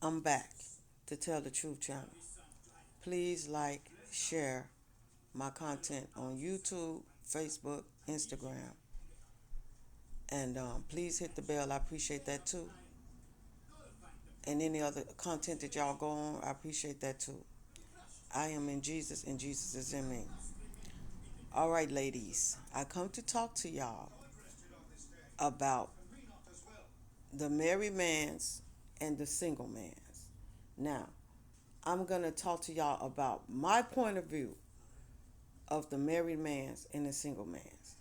I'm back to tell the truth channel. Please like, share my content on YouTube, Facebook, Instagram, and please hit the bell. I appreciate that too. And any other content that y'all go on, I appreciate that too. I am in Jesus and Jesus is in me. All right, ladies, I come to talk to y'all about the married man's and the single man's. Now, I'm going to talk to y'all about my point of view of the married man's and the single man's.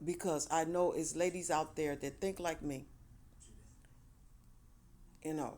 Because I know it's ladies out there that think like me, you know.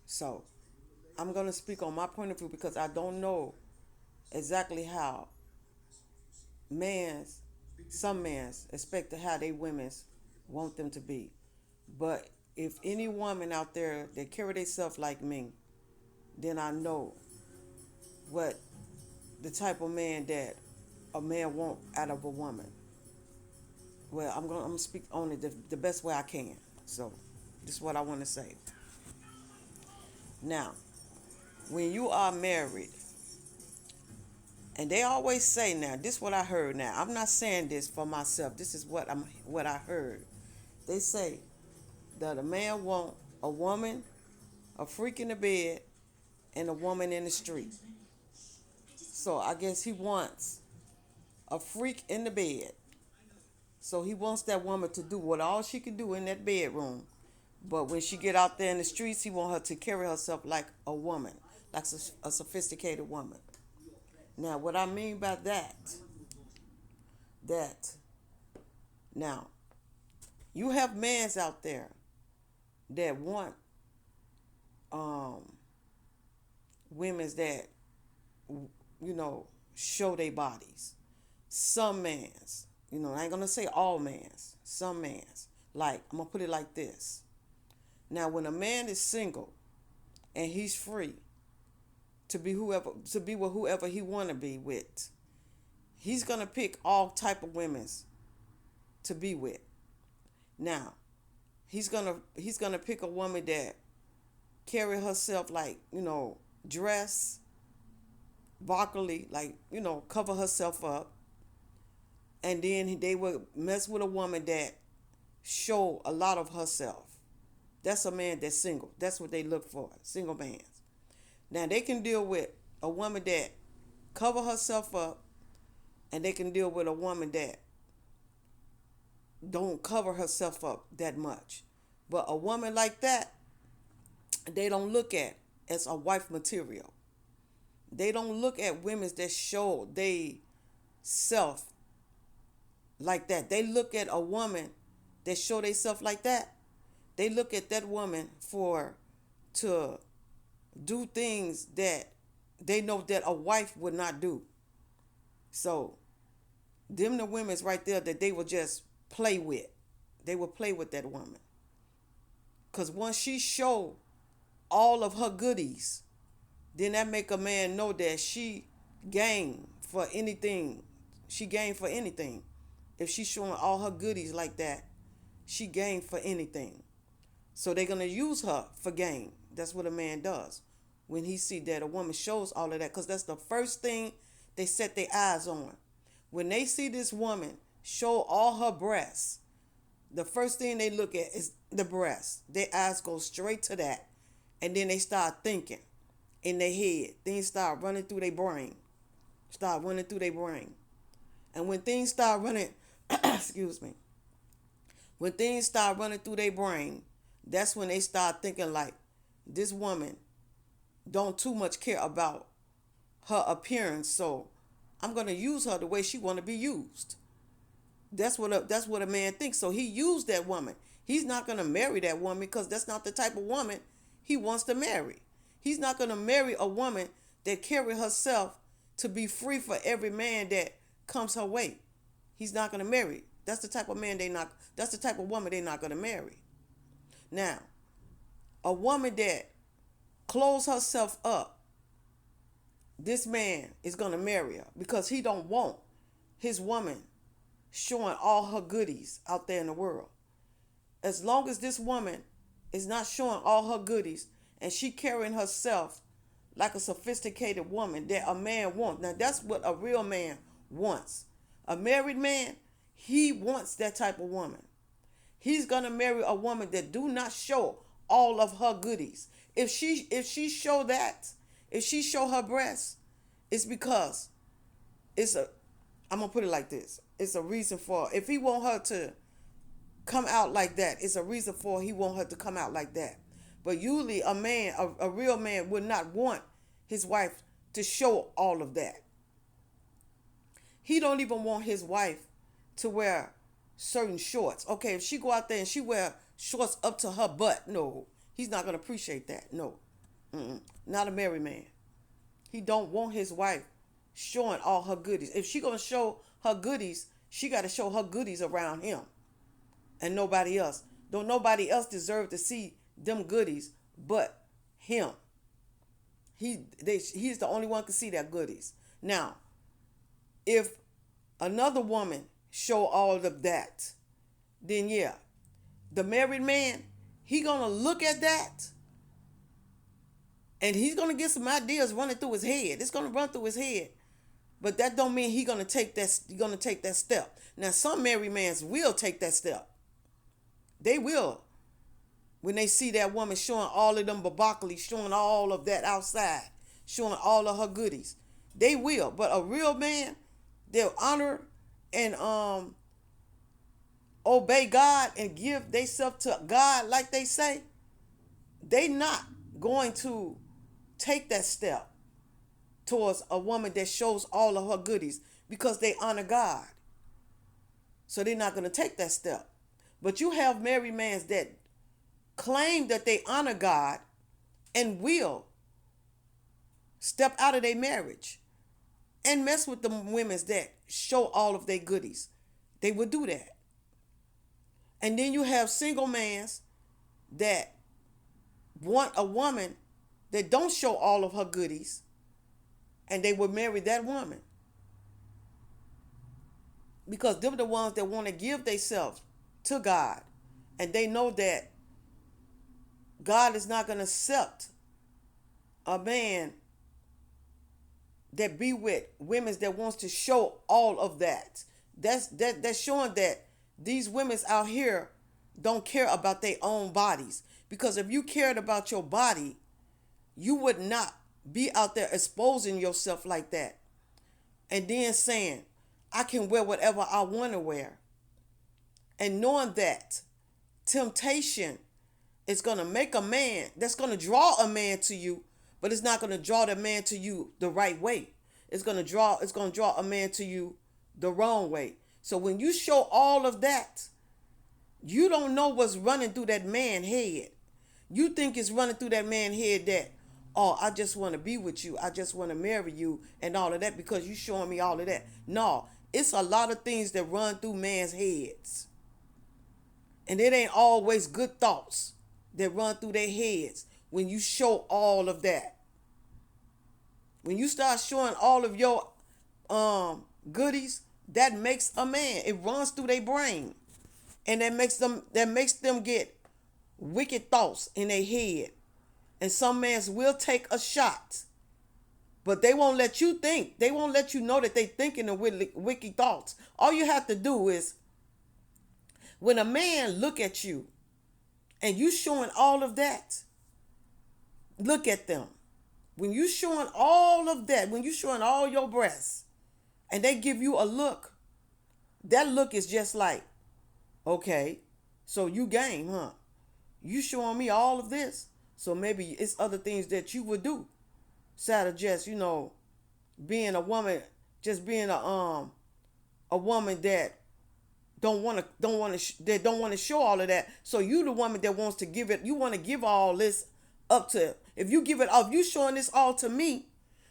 So I'm going to speak on my point of view because I don't know exactly how mans, some mans expect to how they women's want them to be. But if any woman out there that carry themselves like me, then I know what the type of man that a man want out of a woman. Well, I'm gonna speak on it the best way I can. So, this is what I want to say. Now, when you are married, and they always say now, this is what I heard. Now, I'm not saying this for myself. This is what I heard. They say that a man want a woman, a freak in the bed, and a woman in the street. So I guess he wants a freak in the bed. So he wants that woman to do what all she can do in that bedroom. But when she get out there in the streets, he want her to carry herself like a woman, like a sophisticated woman. Now, what I mean by that now you have mans out there that want um women's that show their bodies. Some mans, I ain't gonna say all mans. Some mans, like I'm gonna put it like this. Now, when a man is single and he's free to be with whoever he wanna be with, he's gonna pick all type of women's to be with. Now, he's gonna pick a woman that carry herself like dress broccoli, like cover herself up, and then they would mess with a woman that show a lot of herself. That's a man that's single. That's what they look for, single mans. Now they can deal with a woman that cover herself up, and they can deal with a woman that don't cover herself up that much. But a woman like that, they don't look at as a wife material. They don't look at women that show they self like that. They look at a woman that show they self like that. They look at that woman for to do things that they know that a wife would not do. So them the women's right there that they will just play with. They will play with that woman. Cause once she show all of her goodies, then that make a man know that she game for anything. She game for anything. If she's showing all her goodies like that, she game for anything. So they're gonna use her for game. That's what a man does when he see that a woman shows all of that, because that's the first thing they set their eyes on. When they see this woman show all her breasts, the first thing they look at is the breasts. Their eyes go straight to that, and then they start thinking in their head. Things start running through their brain. Start running through their brain. And when things start running, excuse me, when things start running through their brain, that's when they start thinking like, this woman don't too much care about her appearance, so I'm gonna use her the way she want to be used. That's what a man thinks. So he used that woman. He's not gonna marry that woman because that's not the type of woman he wants to marry. He's not gonna marry a woman that carry herself to be free for every man that comes her way. He's not gonna marry. That's the type of man they not. That's the type of woman they're not gonna marry. Now, a woman that close herself up, this man is gonna marry her because he don't want his woman showing all her goodies out there in the world. As long as this woman is not showing all her goodies, and she carrying herself like a sophisticated woman that a man wants. Now that's what a real man wants. A married man, he wants that type of woman. He's gonna marry a woman that do not show all of her goodies. If she show that, if she show her breasts, it's because it's a I'm gonna put it like this. It's a reason for if he want her to come out like that, it's a reason for he want her to come out like that. But usually a man, a real man would not want his wife to show all of that. He don't even want his wife to wear certain shorts. Okay, if she go out there and she wear shorts up to her butt, no, he's not gonna appreciate that. No, not a married man. He don't want his wife showing all her goodies. If she gonna show her goodies, she got to show her goodies around him and nobody else. Don't nobody else deserve to see them goodies but him. He's the only one can see their goodies. Now, if another woman show all of that, then yeah, the married man, he gonna look at that and he's gonna get some ideas running through his head. It's gonna run through his head. But that don't mean he's gonna take that step. Now some married men will take that step. They will. When they see that woman showing all of them babacali, showing all of that outside, showing all of her goodies. They will. But a real man, they'll honor and obey God and give themselves to God like they say. They not going to take that step towards a woman that shows all of her goodies because they honor God. So they're not going to take that step. But you have married men that claim that they honor God and will step out of their marriage and mess with the women that show all of their goodies. They would do that. And then you have single men that want a woman that don't show all of her goodies, and they would marry that woman. Because they're the ones that want to give themselves to God. And they know that God is not going to accept a man that be with women that wants to show all of that. That's showing that these women out here don't care about their own bodies. Because if you cared about your body, you would not be out there exposing yourself like that. And then saying, I can wear whatever I want to wear. And knowing that temptation is going to make a man, that's going to draw a man to you, but it's not going to draw the man to you the right way. It's going to draw a man to you the wrong way. So when you show all of that, you don't know what's running through that man's head. You think it's running through that man's head that, oh, I just want to be with you. I just want to marry you and all of that because you showing me all of that. No, it's a lot of things that run through man's heads. And it ain't always good thoughts that run through their heads when you show all of that. When you start showing all of your goodies, that makes a man. It runs through their brain. And that makes them get wicked thoughts in their head. And some men will take a shot. But they won't let you think. They won't let you know that they thinking of wicked thoughts. All you have to do is, when a man look at you and you showing all of that, look at them. When you showing all of that, when you showing all your breasts, and they give you a look, that look is just like, okay, so you game, huh? You showing me all of this, so maybe it's other things that you would do. Instead of just, being a woman, just being a woman that don't want to show all of that. So you the woman that wants to give it. You want to give all this up to. If you give it up, you showing this all to me,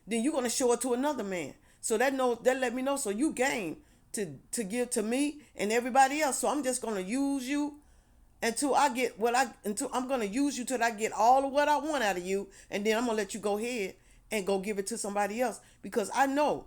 then you're gonna show it to another man. So that let me know. So you game to give to me and everybody else. So I'm just gonna use you until I get until I'm gonna use you till I get all of what I want out of you, and then I'm gonna let you go ahead and go give it to somebody else, because I know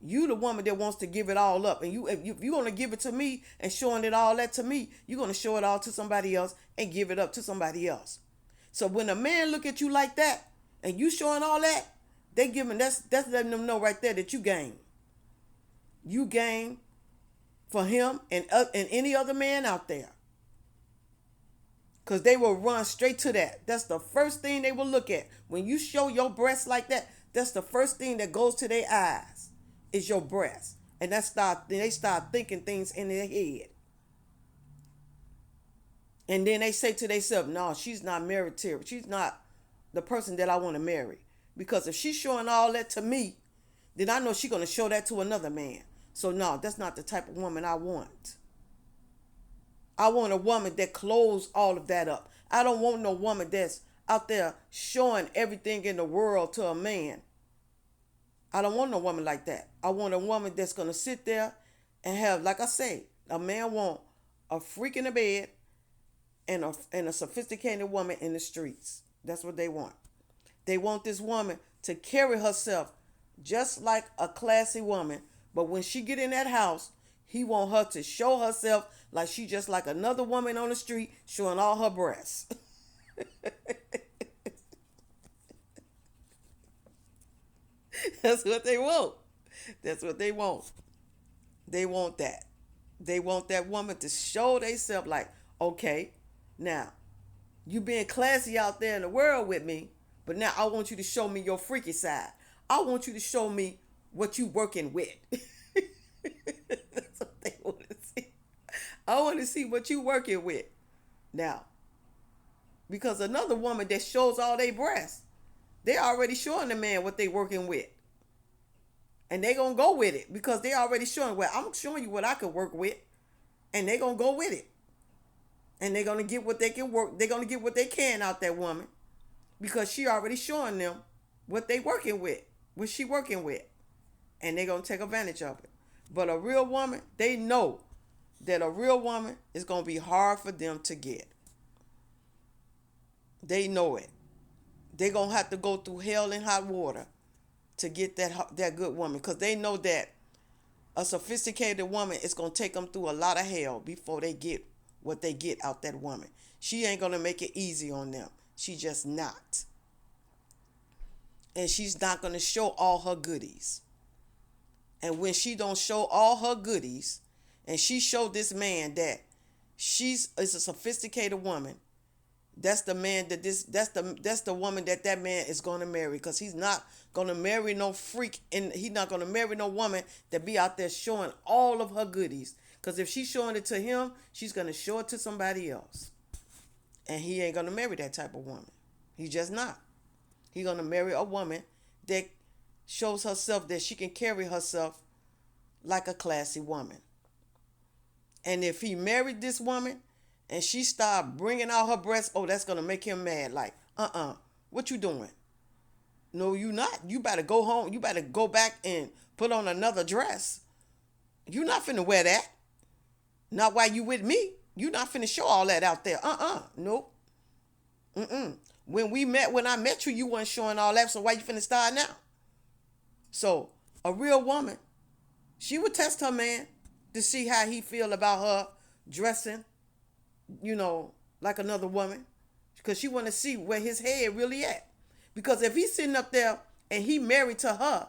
You the woman that wants to give it all up, and if you're gonna give it to me and showing it all that to me, you're gonna show it all to somebody else and give it up to somebody else. So when a man look at you like that and you showing all that, they giving that's letting them know right there that you game. You game for him and any other man out there. Because they will run straight to that. That's the first thing they will look at. When you show your breasts like that, that's the first thing that goes to their eyes is your breasts. And they start thinking things in their head. And then they say to themselves, no, she's not married to. She's not the person that I want to marry. Because if she's showing all that to me, then I know she's going to show that to another man. So no, that's not the type of woman I want. I want a woman that clothes all of that up. I don't want no woman that's out there showing everything in the world to a man. I don't want no woman like that. I want a woman that's going to sit there and have, like I say, a man want a freak in the bed and a sophisticated woman in the streets. That's what they want. They want this woman to carry herself just like a classy woman. But when she get in that house, he want her to show herself like she just like another woman on the street showing all her breasts. That's what they want. That's what they want. They want that. They want that woman to show themselves like, okay, now, you being classy out there in the world with me, but now I want you to show me your freaky side. I want you to show me what you working with. That's what they want to see. I want to see what you working with. Now, because another woman that shows all their breasts, they already showing the man what they working with. And they gonna go with it because they already showing, well, I'm showing you what I could work with. And they gonna go with it. And they're gonna get what they can work. They're gonna get what they can out that woman. Because she already showing them what they working with. What she working with. And they're gonna take advantage of it. But a real woman, they know that a real woman is gonna be hard for them to get. They know it. They're gonna have to go through hell and hot water to get that good woman. Because they know that a sophisticated woman is gonna take them through a lot of hell before they get what they get out that woman. She ain't gonna make it easy on them. She just not. And she's not gonna show all her goodies. And when she don't show all her goodies, and she showed this man that is a sophisticated woman, that's the man that's the woman that man is gonna marry. Because he's not gonna marry no freak, and he's not gonna marry no woman that be out there showing all of her goodies. Because if she's showing it to him, she's going to show it to somebody else. And he ain't going to marry that type of woman. He's just not. He's going to marry a woman that shows herself that she can carry herself like a classy woman. And if he married this woman and she start bringing out her breasts, oh, that's going to make him mad. Like, what you doing? No, you not. You better go home. You better go back and put on another dress. You not finna wear that. Not while you with me. You not finna show all that out there. Nope. When I met you, you wasn't showing all that. So why you finna start now? So a real woman, she would test her man to see how he feel about her dressing, like another woman. Because she want to see where his head really at. Because if he's sitting up there and he married to her,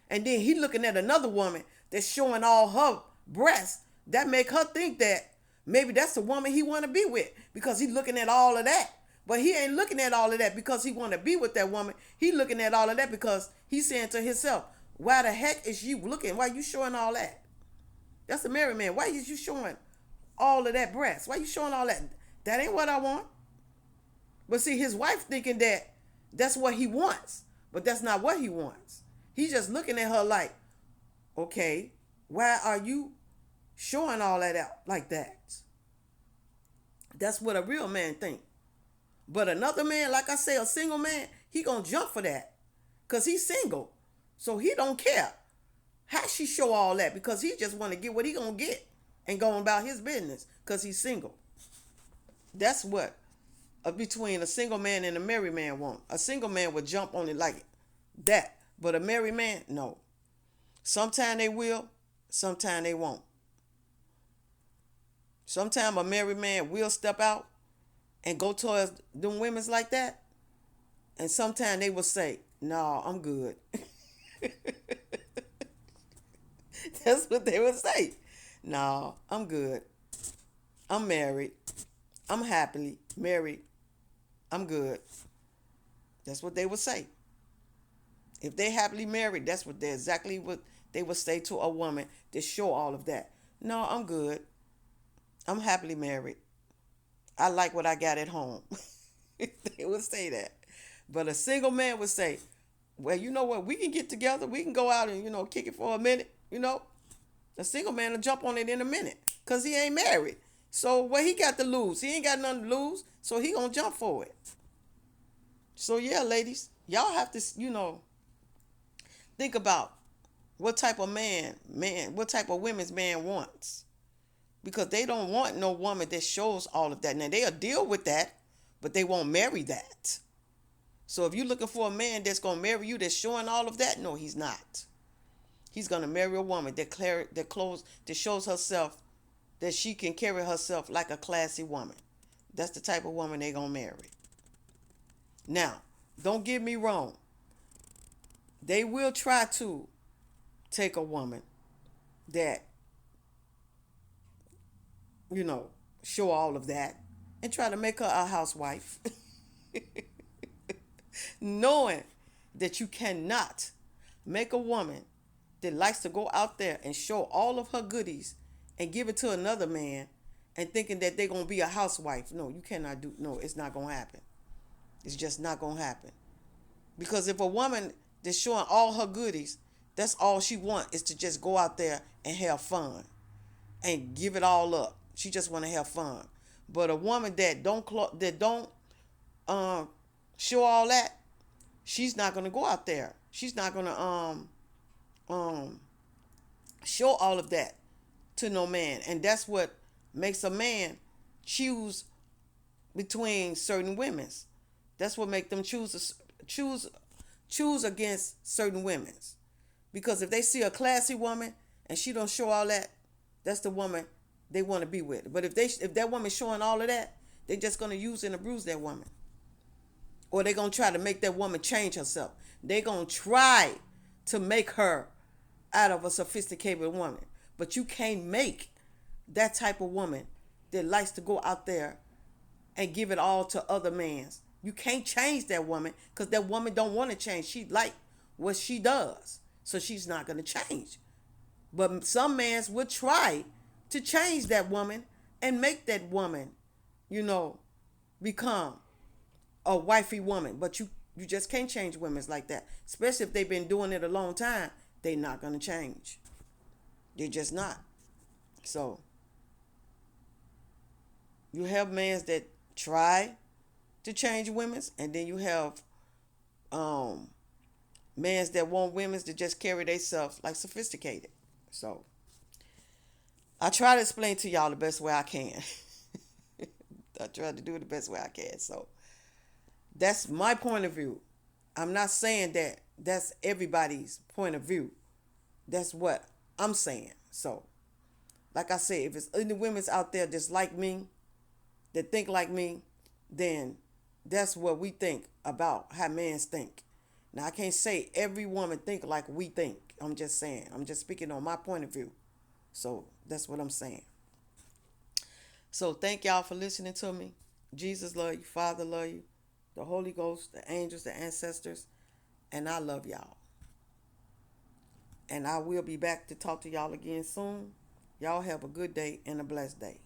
and then he looking at another woman that's showing all her breasts, that make her think that maybe that's the woman he want to be with, because he looking at all of that. But he ain't looking at all of that because he want to be with that woman. He looking at all of that because he's saying to himself, why the heck is you looking? Why you showing all that? That's a married man. Why is you showing all of that breast? Why you showing all that? That ain't what I want. But see, his wife thinking that that's what he wants. But that's not what he wants. He's just looking at her like, okay, why are you showing all that out like that? That's what a real man think. But another man, like I say, a single man, he gonna jump for that. Because he's single. So he don't care how she show all that, because he just want to get what he gonna get and go about his business because he's single. That's what between a single man and a married man want. A single man would jump on it like that. But a married man, no. Sometime they will, sometime they won't. Sometime a married man will step out and go towards them women's like that, and sometime they will say, "No, I'm good." That's what they would say. "No, I'm good. I'm married. I'm happily married. I'm good." That's what they would say. If they happily married, that's what they exactly what they would say to a woman to show all of that. "No, I'm good. I'm happily married. I like what I got at home." They would say that. But a single man would say, "Well, you know what? We can get together. We can go out and, kick it for a minute. A single man will jump on it in a minute because he ain't married. So what he got to lose? He ain't got nothing to lose. So he going to jump for it." So yeah, ladies, y'all have to, think about what type of what type of women's man wants. Because they don't want no woman that shows all of that. Now, they'll deal with that, but they won't marry that. So if you're looking for a man that's going to marry you that's showing all of that, no, he's not. He's going to marry a woman that shows herself that she can carry herself like a classy woman. That's the type of woman they're going to marry. Now, don't get me wrong. They will try to take a woman that, show all of that and try to make her a housewife. Knowing that you cannot make a woman that likes to go out there and show all of her goodies and give it to another man and thinking that they're going to be a housewife. No, you cannot do. No, it's not going to happen. It's just not going to happen. Because if a woman that's showing all her goodies, that's all she wants is to just go out there and have fun and give it all up. She just want to have fun. But a woman that don't show all that, she's not going to go out there. She's not going to show all of that to no man. And that's what makes a man choose between certain women's. That's what makes them choose against certain women's. Because if they see a classy woman and she don't show all that, that's the woman they want to be with. But if that woman's showing all of that, they're just going to use and abuse that woman. Or they're going to try to make that woman change herself. They're going to try to make her out of a sophisticated woman. But you can't make that type of woman that likes to go out there and give it all to other mans. You can't change that woman because that woman don't want to change. She like what she does. So she's not going to change. But some mans would try to change that woman and make that woman, become a wifey woman. But you just can't change women like that. Especially if they've been doing it a long time. They're not going to change. They're just not. So you have men that try to change women, and then you have men that want women to just carry themselves like sophisticated. So I try to explain to y'all the best way I can. I try to do it the best way I can. So that's my point of view. I'm not saying that that's everybody's point of view. That's what I'm saying. So, like I said, if it's any women's out there that's like me, that think like me, then that's what we think about how men think. Now, I can't say every woman think like we think. I'm just saying. I'm just speaking on my point of view. So that's what I'm saying. So thank y'all for listening to me. Jesus love you. Father love you. The Holy Ghost, the angels, the ancestors. And I love y'all. And I will be back to talk to y'all again soon. Y'all have a good day and a blessed day.